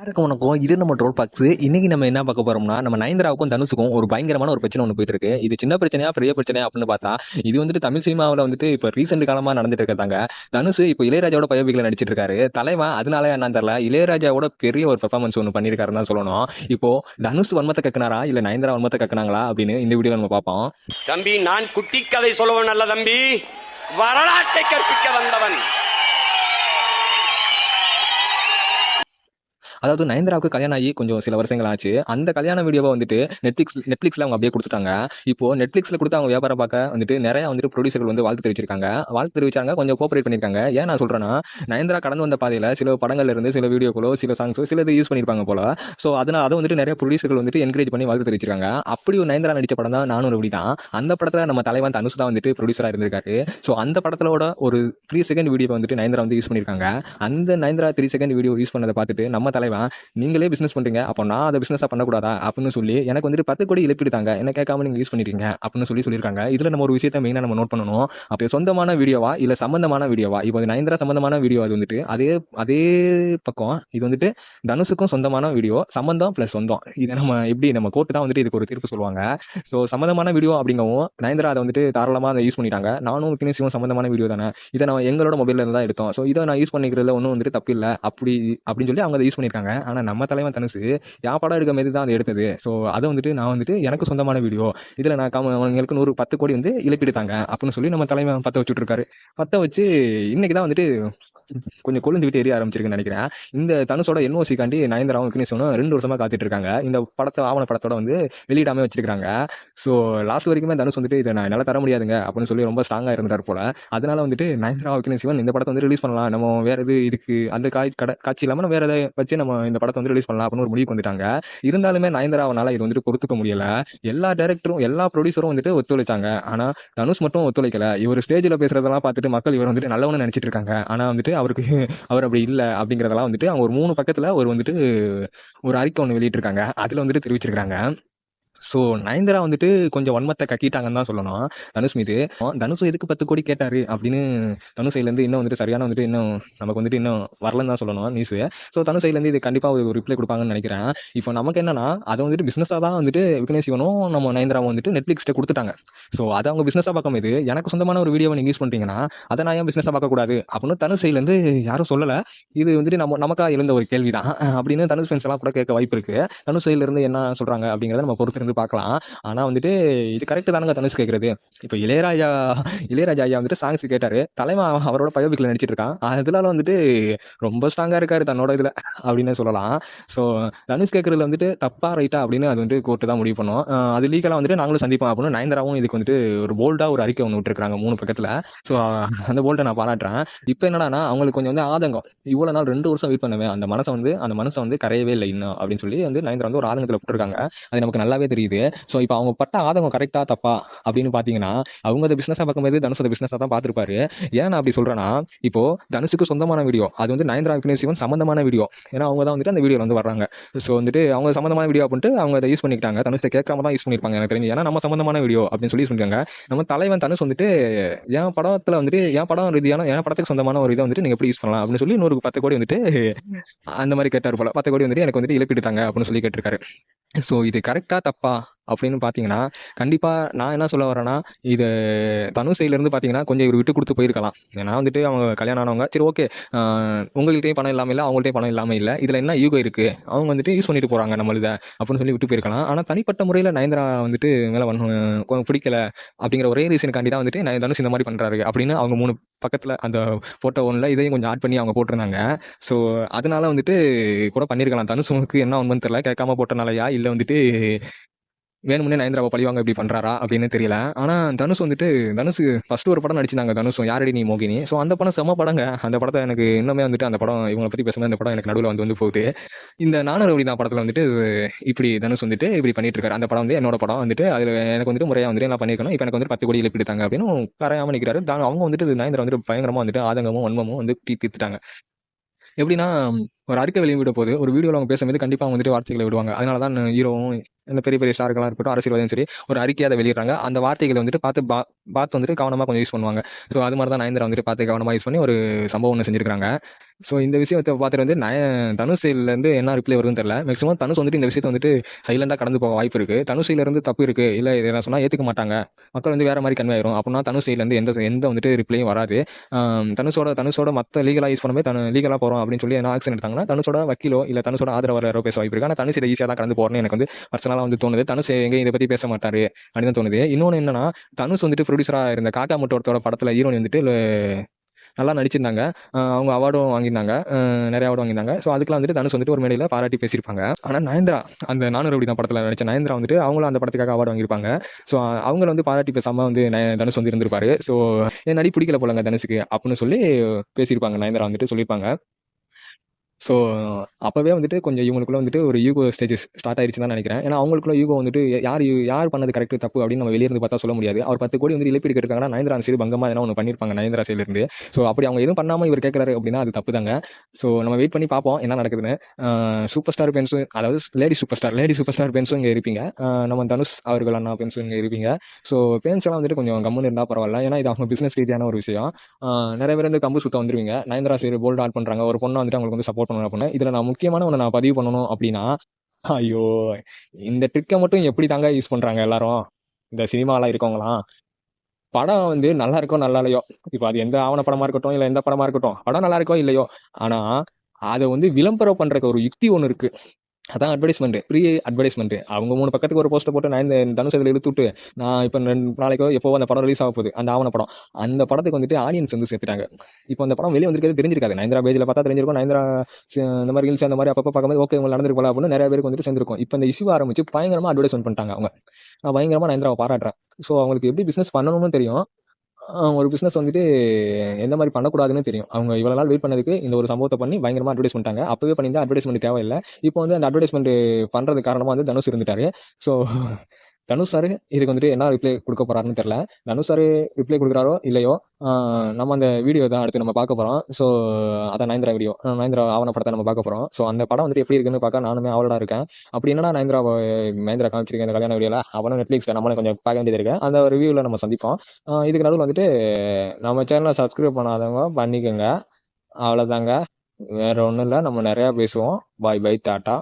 எல்லாருக்கும் வணக்கம். இது நம்ம ட்ரோல் பாக்ஸ். இன்னைக்கு நம்ம என்ன பார்க்க போறோம்னா, நம்ம நயன்தாராவுக்கும் தனுஷுக்கும் ஒரு பயங்கரமான ஒரு பிரச்சனை ஒன்று போயிட்டு இருக்கு. இது சின்ன பிரச்சனையா பெரிய பிரச்சனையா அப்படின்னு பார்த்தா, இது வந்துட்டு தமிழ் சினிமாவில் வந்துட்டு இப்போ ரீசெண்ட் காலமா நடந்துட்டு இருக்கதாங்க. தனுஷ் இப்போ இளையராஜாவோட பயோபிக்ல நடிச்சிட்டு இருக்காரு. தலைவன் அதனால என்னன்னு தெரியல, இளையராஜாவோட பெரிய ஒரு பெர்ஃபார்மன்ஸ் ஒன்று பண்ணியிருக்காருன்னு தான் சொல்லணும். இப்போ தனுஷ் வன்மத்தை கக்குனாரா இல்ல நயன்தாரா வன்மத்தை கக்குனாங்களா அப்படின்னு இந்த வீடியோ நம்ம பார்ப்போம். தம்பி, நான் குட்டி கதை சொல்லுவன் அல்ல தம்பி, வரலாற்றை கற்பிக்க வந்தவன். அதாவது நயன்தாராவுக்கு கல்யாணம் ஆகி கொஞ்சம் சில வருஷங்கள் ஆச்சு. அந்த கல்யாண வீடியோவை வந்துட்டு நெட்ஃபிளிக்ஸ்ல அவங்க அப்படியே கொடுத்துட்டாங்க. இப்போ நெட்ஃபிளிக்ஸ்ல கொடுத்து அவங்க வியாபாரம் பார்க்க வந்துட்டு நிறைய வந்துட்டு ப்ரொடியூசர்கள் வந்து வாழ்த்து தெரிவிச்சிருக்காங்க. வாழ்த்து தெரிவிச்சாங்க, கொஞ்சம் கோஆபரேட் பண்ணிருக்காங்க. ஏன் நான் சொல்றேன்னா, நயன்தாரா கடந்து வந்த பாதையில சில படங்கள்ல இருந்து சில வீடியோக்களோ சில சாங்ஸோ சில இது யூஸ் பண்ணிருப்பாங்க போல. ஸோ அதனால அதை வந்துட்டு நிறைய ப்ரொடியூசர்கள் வந்துட்டு என்கரேஜ் பண்ணி வாழ்த்து தெரிவிச்சிருக்காங்க. அப்படி ஒரு நயன்தாரா நடிச்ச படம் தான் நானும் ரவுடி தான். அந்த படத்துல நம்ம தலைவன் தனுஷ் தான் வந்துட்டு ப்ரொடியூசரா இருந்திருக்காரு. ஸோ அந்த படத்தோட ஒரு 3 செகண்ட் வீடியோ வந்துட்டு நயன்தாரா வந்து யூஸ் பண்ணிருக்காங்க. அந்த நயன்தாரா 3 செகண்ட் வீடியோ யூஸ் பண்ணதை பார்த்துட்டு நம்ம தலைவன், நீங்களே பிசினஸ் பண்றீங்க, அப்போ நான் அதை பிசினஸா பண்ணக்கூடாதா அப்படின்னு சொல்லி எனக்கு வந்துட்டு 10 கோடி இழப்பீடுதாங்க, என்ன கேட்காம நீங்க யூஸ் பண்ணிருக்கீங்க அப்படின்னு சொல்லியிருக்காங்க. இதுல நம்ம ஒரு விஷயத்தை மெயினா நம்ம நோட் பண்ணணும். அப்போ சொந்தமான வீடியோவா இல்ல சம்பந்தமான வீடியோவா? இப்போ நயன்தாரா சம்பந்தமான வீடியோ அது வந்துட்டு அதே பக்கம் இது வந்துட்டு தனுஷுக்கும் சொந்தமான வீடியோ, சம்பந்தம் பிளஸ் சொந்தம். இதை நம்ம கோர்ட்டு தான் வந்துட்டு இதுக்கு ஒரு தீர்ப்பு சொல்லுவாங்க. ஸோ சம்பந்தமான வீடியோ அப்படிங்கவும் நயன்தாரா அதை வந்துட்டு தாராளமாக அதை யூஸ் பண்ணிட்டாங்க. நானும் விக்னேஷும் சம்பந்தமான வீடியோ தானே, இதை நான் எங்களோட மொபைல்ல இருந்து தான் எடுத்தோம். ஸோ இதை நான் யூஸ் பண்ணிக்கிறதுல ஒன்றும் வந்துட்டு தப்பு இல்லை அப்படின்னு சொல்லி அவங்க அதை யூஸ் பண்ணியிருக்காங்க. ஆனால் நம்ம தலைவன் தனுஷ் என் படம் எடுக்க மாதிரி தான் அதை எடுத்தது. ஸோ அதை வந்துட்டு நான் வந்துட்டு எனக்கு சொந்தமான வீடியோ, இதில் நான் அவங்களுக்கு 10 கோடி வந்து இழப்பீடு தாங்க அப்படின்னு சொல்லி நம்ம தலைவன் பற்ற வச்சுட்டு இருக்காரு. பற்ற வச்சு இன்னைக்கு தான் வந்துட்டு கொஞ்சம் கொழுந்து விட்டு எரிய ஆரம்பிச்சிருக்குன்னு நினைக்கிறேன். இந்த தனுஷோட என்ஓசிக்காண்டி நயன்தாராவும் விக்னேஷும் 2 வருஷமா காத்துட்டு இருக்காங்க. இந்த படத்தை ஆவண படத்தோட வந்து வெளியிடாம வச்சிருக்காங்க. ஸோ லாஸ்ட் வரைக்குமே தனுஷ் வந்துட்டு இதை நான் என்னால் தர முடியாதுங்க அப்படின்னு சொல்லி ரொம்ப ஸ்ட்ராங்காக இருந்தார் போல. அதனால வந்துட்டு நயன்தாரா விக்னேஷ் இந்த படத்தை வந்து ரிலீஸ் பண்ணலாம், நம்ம வேற இதுக்கு அந்த காட்சி இல்லாமல் வேற எதை வச்சு நம்ம இந்த படத்தை வந்து ரிலீஸ் பண்ணலாம் அப்படின்னு ஒரு முடிவுக்கு வந்துட்டாங்க. இருந்தாலுமே நயன்தாராவனால இது வந்துட்டு பொறுத்துக்க முடியல. எல்லா டைரக்டரும் எல்லா ப்ரொடியூசரும் வந்துட்டு ஒத்துழைச்சாங்க. ஆனா தனுஷ் மட்டும் ஒத்துழைக்கல. இவர் ஸ்டேஜில் பேசுறதெல்லாம் பார்த்துட்டு மக்கள் இவர் வந்துட்டு நல்லவனு நினைச்சிட்டு இருக்காங்க. ஆனா வந்துட்டு அவர் அப்படி இல்லை அப்படிங்கிறதெல்லாம் வந்துட்டு அவங்க ஒரு 3 பக்கத்துல ஒரு அறிக்கை ஒன்று வெளியிட்டிருக்காங்க. அதுல வந்துட்டு தெரிவிச்சிருக்காங்க. ஸோ நயன்தாரா வந்துட்டு கொஞ்சம் வன்மத்தை கக்கிட்டாங்கன்னு தான் சொல்லணும் தனுஷ் மீது. தனுஷ் எதுக்கு 10 கோடி கேட்டாரு அப்படின்னு தனுஷ் சைட்லேருந்து இன்னும் வந்துட்டு சரியான வந்துட்டு இன்னும் நமக்கு வந்துட்டு இன்னும் வரலன்னு தான் சொல்லணும் நியூஸ். ஸோ தனுஷ் சைட்லேருந்து இது கண்டிப்பாக ஒரு ரிப்ளை கொடுப்பாங்கன்னு நினைக்கிறேன். இப்போ நமக்கு என்னன்னா, அதை வந்துட்டு பிஸ்னஸாக தான் வந்துட்டு விக்னேஷ் சிவனும் நம்ம நயன்தாராவும் வந்துட்டு நெட்ஃப்ளிக்ஸ்ட்டை கொடுத்துட்டாங்க. ஸோ அதை அவங்க பிஸ்னஸாக பார்க்கும் போது எனக்கு சொந்தமான ஒரு வீடியோவை நீங்கள் யூஸ் பண்ணுறீங்கன்னா அதை நான் ஏன் பிஸ்னஸாக பார்க்கக்கூடாது அப்படின்னு தனுஷ் சைட்லேருந்து யாரும் சொல்லலை. இது வந்துட்டு நமக்காக எழுந்த ஒரு கேள்வி தான் அப்படின்னு தனுஷ் ஃபேன்ஸ் எல்லாம் கூட கேட்க வாய்ப்பு இருக்குது. தனுஷ் சைட்லேருந்து என்ன சொல்கிறாங்க அப்படிங்கிறத நம்ம பொறுத்து பார்க்கலாம். ஆனா வந்துட்டு இது கரெக்ட் தானுங்க தனுஷ் கேட்கறது. இப்போ இளையராஜா ஐயா வந்துட்டு சாங்ஸ் கேட்டாரு, தலைவன் அவரோட பயோபிக்ல நடிச்சிட்டு இருக்கான். அதனால வந்துட்டு ரொம்ப ஸ்ட்ராங்கா இருக்காரு தன்னோட இதுல அப்படின்னு சொல்லலாம். ஸோ தனுஷ் கேட்கறதுல வந்துட்டு தப்பா ரைட்டா அப்படின்னு அது வந்துட்டு கோர்ட்டு தான் முடிவு பண்ணும். அது லீகலா வந்துட்டு நாங்களும் சந்திப்போம் அப்படின்னு நயன்தாராவும் இதுக்கு வந்துட்டு ஒரு போல்டா ஒரு அறிக்கை ஒன்று விட்டுருக்காங்க 3 பக்கத்துல. ஸோ அந்த போல்ட்டை நான் பாராட்டுறேன். இப்போ என்னன்னா அவங்களுக்கு கொஞ்சம் வந்து ஆதங்கம், இவ்வளவு நாள் 2 வருஷம் வெயிட் பண்ணுவேன், அந்த மனசை வந்து கரையவே இல்லை இன்னும் அப்படின்னு சொல்லி வந்து நயன்தாரா வந்து ஒரு ஆதங்கத்தில் விட்டுருக்காங்க. அது நமக்கு நல்லாவே தெரியுது. ஸோ இப்போ அவங்க பட்ட ஆதங்கம் கரெக்டா தப்பா அப்படின்னு பார்த்தீங்கன்னா, அவங்க அதை பிஸ்னஸாக பார்க்கும்போது தனுஷ் அதை பிஸ்னஸாக தான் பார்த்துருப்பாரு. ஏன் நான் அப்படி சொல்றேன்னா, இப்போ தனுஷுக்கு சொந்தமான வீடியோ, அது வந்து நயன்தாரா விக்னேஷ் சிவன் சம்பந்தமான வீடியோ. ஏன்னா அவங்க தான் வந்துட்டு அந்த வீடியோவில் வந்து வர்றாங்க. ஸோ வந்துட்டு அவங்க சம்பந்தமான வீடியோ அப்படின்ட்டு அவங்க அதை யூஸ் பண்ணிக்கிட்டாங்க. தனுஷை கேட்காம தான் யூஸ் பண்ணியிருப்பாங்க எனக்கு தெரிஞ்சு. ஏன்னா நம்ம சம்பந்தமான வீடியோ அப்படின்னு சொல்லி யூஸ் பண்ணிருக்காங்க. நம்ம தலைவன் தனுஷ் வந்துட்டு என் படத்தில் வந்துட்டு என் படம் ரீதியான என் படத்துக்கு சொந்தமான ஒரு இதை வந்துட்டு நீங்கள் எப்படி யூஸ் பண்ணலாம் அப்படின்னு சொல்லி 10 கோடி வந்துட்டு அந்த மாதிரி கேட்டார் போல. 10 கோடி வந்துட்டு எனக்கு வந்துட்டு இழப்பீடு தாங்க அப்படின்னு சொல்லி கேட்டிருக்காரு. ஸோ இது கரெக்டா தப்பா அப்படின்னு பார்த்தீங்கன்னா, கண்டிப்பாக நான் என்ன சொல்ல வரேன்னா, இது தனுஷ் சைட்லேருந்து பார்த்தீங்கன்னா கொஞ்சம் இவர் விட்டு கொடுத்து போயிருக்கலாம். ஏன்னா வந்துட்டு அவங்க கல்யாணம் ஆனவங்க, சரி ஓகே உங்கள்கிட்டையும் பணம் இல்லாமல் இல்லை, அவங்கள்ட்டையும் பணம் இல்லாமல் இல்லை, இதில் என்ன யூகோ இருக்குது, அவங்க வந்துட்டு யூஸ் பண்ணிட்டு போகிறாங்க நம்மளுதை அப்படின்னு சொல்லி விட்டு போயிருக்கலாம். ஆனால் தனிப்பட்ட முறையில் நயன்தாரா வந்துட்டு மேலே பிடிக்கல அப்படிங்கிற ஒரே ரீசனுக்காண்டி தான் வந்துட்டு தனுஷ் இந்த மாதிரி பண்ணுறாரு அப்படின்னு அவங்க 3 பக்கத்தில் அந்த ஃபோட்டோ ஒன்றில் இதையும் கொஞ்சம் ஆட் பண்ணி அவங்க போட்டிருந்தாங்க. ஸோ அதனால வந்துட்டு கூட பண்ணியிருக்கலாம். தனுஷுக்கு என்ன ஒன்றுன்னு தெரியல, கேட்காம போட்டனாலயா இல்லை வந்துட்டு வேணுமுன்னே நயன்தாராவை பழிவாங்க இப்படி பண்ணுறாரா அப்படின்னு தெரியல. ஆனால் தனுஷ் ஃபர்ஸ்ட் ஒரு படம் நடிச்சிருந்தாங்க தனுஷும், யாரடி நீ மோகினி. ஸோ அந்த படம் செம்ம படங்க. அந்த படத்தை எனக்கு இன்னுமே வந்துட்டு அந்த படம் இவங்களை பற்றி பேசும்போது அந்த படம் எனக்கு நடுவில் வந்து போகுது. இந்த நானும் ரவுடி தான் படத்தில் வந்துட்டு இப்படி தனுஷ் வந்துட்டு இப்படி பண்ணிட்டு இருக்காரு. அந்த படம் வந்து என்னோட படம் வந்துட்டு அதில் எனக்கு வந்துட்டு முறையாக வந்துட்டு நான் பண்ணியிருக்கணும், இப்போ எனக்கு வந்து 10 கோடி இழப்பீடு தாங்க அப்படின்னு கரையாமல் நிற்கிறாரு. அவங்க வந்துட்டு நயன்தாரா வந்துட்டு பயங்கரமாக வந்துட்டு ஆதங்கமும் வன்மமும் வந்து தீர்த்துட்டாங்க. எப்படின்னா, ஒரு அறிக்கை வெளியிட போது ஒரு வீடியோவில் அவங்க பேசும்போது கண்டிப்பாக அவங்க வந்துட்டு வார்த்தைகளை விடுவாங்க. அதனால தான் ஹீரோவும் இந்த பெரிய பெரிய ஸ்டார்களாக இருக்கட்டும், அரசியல்வாதியும் சரி, ஒரு அறிக்கையை அதை வெளியிடுறாங்க. அந்த வார்த்தைகளை வந்துட்டு பார்த்து வந்துட்டு கவனமாக கொஞ்சம் யூஸ் பண்ணுவாங்க. ஸோ அது மாதிரி தான் நயன்தாரா வந்துட்டு பார்த்து கவனமாக யூஸ் பண்ணி ஒரு சம்பவம் ஒன்று செஞ்சிருக்காங்க. ஸோ இந்த விஷயத்த பார்த்துட்டு வந்து தனுஷ் சைட்லேருந்து என்ன ரிப்ளை வருதுன்னு தெரியல. மேக்ஸிமம் தனுஷ் வந்துட்டு இந்த விஷயத்த வந்துட்டு சைலண்டாக கடந்து போக வாய்ப்பு இருக்குது. தனுஷ் சைட்லேருந்து தப்பு இருக்குது, இல்லை இதை நான் சொன்னால் ஏற்றுக்க மாட்டாங்க, மக்கள் வந்து வேறு மாதிரி கன்வே ஆயிரும் அப்படின்னா தனுஷ் சைட்லேருந்து எந்த வந்துட்டு ரிப்ளையும் வராது. தனுஷோட மற்ற லீகலாக யூஸ் பண்ணும்போது லீகலாக போகிறோம் அப்படின்னு சொல்லி என்ன ஆக்ஷன் எடுத்தாங்கன்னா தனுஷோட வக்கீலோ இல்லை தனுஷோட ஆதரவாளரோ யாரோ பேச வாய்ப்பு இருக்குது. ஆனால் தனுஷ் இதை ஈஸியாக தான் கடந்து போகிறேன்னு எனக்கு வந்து பர்சனலாக வந்து தோணுது. தனுஷ் எங்கே இதை பற்றி பேச மாட்டார் அப்படின்னு தான் தோணுது. இன்னொன்று என்னன்னா, தனுஷ் வந்துட்டு ப்ரொடியூசராக இருந்த காக்கா முட்டோட படத்தில் ஹீரோயின் வந்துட்டு நல்லா நடிச்சிருந்தாங்க. அவங்க அவார்டும் வாங்கியிருந்தாங்க, நிறைய அவார்டு வாங்கியிருந்தாங்க. ஸோ அதுக்கெலாம் வந்துட்டு தனுஷ் வந்துட்டு ஒரு மேடையில் பாராட்டி பேசியிருப்பாங்க. ஆனால் நயன்தாரா அந்த நானூறு ரவுடி தான் படத்தில் நடிச்ச நயன்தாரா வந்துட்டு அவங்களும் அந்த படத்துக்காக அவார்டு வாங்கியிருப்பாங்க. ஸோ அவங்கள வந்து பாராட்டி பேசாமல் வந்து தனுஷ் வந்து இருந்திருப்பாரு. ஸோ என் நடி பிடிக்கல போலங்க தனுஷுக்கு அப்படின்னு சொல்லி பேசியிருப்பாங்க. நயன்தாரா வந்துட்டு சொல்லியிருப்பாங்க. ஸோ அப்போவே வந்துட்டு கொஞ்சம் இவங்களுக்குள்ள வந்துட்டு ஒரு ஈகோ ஸ்டேஜஸ் ஸ்டார்ட் ஆயிடுச்சுன்னு தான் நினைக்கிறேன். ஏன்னா அவங்களுக்குள்ள ஈகோ வந்துட்டு யார் பண்ணது கரெக்ட் தப்பு அப்படின்னு நம்ம வெளியிருந்து பார்த்தா சொல்ல முடியாது. அவர் 10 கோடி வந்து இழப்பீடு கேட்டிருக்காங்கன்னா நயன்தாரா சைடு பங்கமாக எதனா ஒன்று பண்ணியிருப்பாங்க நயன்தாரா சைட்லேருந்து. ஸோ அப்படி அவங்க எதுவும் பண்ணாமல் இவர் கேட்குறாரு அப்படின்னா அது தப்பு தாங்க. ஸோ நம்ம வெயிட் பண்ணி பார்ப்போம் என்ன நடக்குதுன்னு. சூப்பர் ஸ்டார் பென்ஸும், அதாவது லேடி சூப்பர் ஸ்டார் பென்ஸும் இங்கே இருப்பீங்க. நம்ம தனுஷ் அவர்கள் அண்ணா பென்ஸும் இங்கே இருப்பீங்க. ஸோ பென்ஸ் எல்லாம் வந்துட்டு கொஞ்சம் கம்முன்னு இருந்தால் பரவாயில்ல. ஏன்னா இது அவங்க பிஸ்னஸ் ரீதியான ஒரு விஷயம். நிறைய பேர் வந்து கம்பு சுத்த வந்துருவீங்க. நயன்தாரா சைடு போல்ட் ஆட் பண்ணுறாங்க, ஒரு பொண்ணை வந்துட்டு அவங்களுக்கு வந்து சப்போர்ட் பண்ணணும் அப்படின்னு. இதில் நான் முக்கியமான ஒன்று நான் பதிவு பண்ணணும் அப்படின்னா, ஐயோ இந்த ட்ரிக்கை மட்டும் எப்படி தாங்க யூஸ் பண்ணுறாங்க எல்லாரும் இந்த சினிமாலாம் இருக்கவங்களாம். படம் வந்து நல்லா இருக்கோ நல்லா இல்லையோ, இப்போ அது எந்த ஆவண படமா இருக்கட்டும் இல்லை எந்த படமா இருக்கட்டும், படம் நல்லா இருக்கோ இல்லையோ, ஆனால் அதை வந்து விளம்பரம் பண்ணுறதுக்கு ஒரு யுக்தி ஒன்று இருக்குது. அதான் அட்வர்டைஸ்மெண்ட், ப்ரீ அட்வர்டைஸ்மெண்ட். அவங்க 3 பக்கத்துக்கு ஒரு போஸ்ட்டை போட்டு நான் தனுஷ் அதில் இழுத்து விட்டு, நான் இப்போ 2 நாளைக்கோ எப்போ அந்த படம் ரிலீஸ் ஆக போகுது, அந்த ஆவண படம், அந்த படத்துக்கு வந்துட்டு ஆடியன்ஸ் வந்து சேர்த்துட்டாங்க. இப்போ அந்த படம் வெளியே வந்திருக்கிறது தெரிஞ்சிருக்காது. நயன்தாரா பேஜில் பார்த்தா தெரிஞ்சிருக்கும். நயன்தாரா இந்த மாதிரி ரீல்ஸ் அந்த மாதிரி அப்பப்போ பார்க்கும்போது ஓகே உங்களுக்கு நடந்திருக்கு போல அப்படின்னு நிறைய பேருக்கு வந்துட்டு சேர்ந்துருக்கும். இப்போ இந்த இஷ்யூ ஆரம்பிச்சு பயங்கரமாக அட்வர்டைஸ்மெண்ட் பண்ணிட்டாங்க அவங்க. நான் பயங்கரமாக நயன்தாராவை பாராட்டுறேன். ஸோ அவங்களுக்கு எப்படி பிஸ்னஸ் பண்ணணும்னு தெரியும். ஒரு பிஸ்னஸ் வந்துட்டு எந்த மாதிரி பண்ணக்கூடாதுன்னு தெரியும். அவங்க இவ்வளோ நாள் வெயிட் பண்ணதுக்கு இந்த ஒரு சம்பவத்தை பண்ணி பயங்கரமாக அட்வர்டைஸ் பண்ணிட்டாங்க. அப்போவே பண்ணியிருந்தா அட்வர்டைஸ்மெண்ட் தேவையில்லை. இப்போ வந்து அந்த அட்வர்டைஸ்மெண்ட் பண்ணுறதுக்கு காரணமாக வந்து தனுஷ் இருந்துட்டாரு. ஸோ தனுஷ் சார் இதுக்கு வந்துட்டு என்ன ரிப்ளை கொடுக்க போறாருன்னு தெரியல. தனுஷ் சார் ரிப்ளை கொடுக்குறாரோ இல்லையோ, நம்ம அந்த வீடியோ தான் அடுத்து நம்ம பார்க்க போகிறோம். ஸோ அதான் நயன்தாரா ஆவண படத்தை நம்ம பார்க்க போகிறோம். ஸோ அந்த படம் வந்துட்டு எப்படி இருக்குன்னு பார்க்க நானுமே ஆவலா இருக்கேன். அப்படி என்னன்னா மகேந்திரா காமிச்சிருக்கேன் இந்த கல்யாண வீடியோவில், அவனும் நெட்ஃப்ளிக்ஸில் நம்மளும் கொஞ்சம் பார்க்க வேண்டியது இருக்கு. அந்த ரிவ்யூவில் நம்ம சந்திப்போம். இதுக்கு நடுவில் வந்துட்டு நம்ம சேனலை சப்ஸ்கிரைப் பண்ணாதவங்க பண்ணிக்கோங்க. அவ்வளோதாங்க, வேற ஒன்றும் இல்லை. நம்ம நிறையா பேசுவோம். பாய் டாட்டா.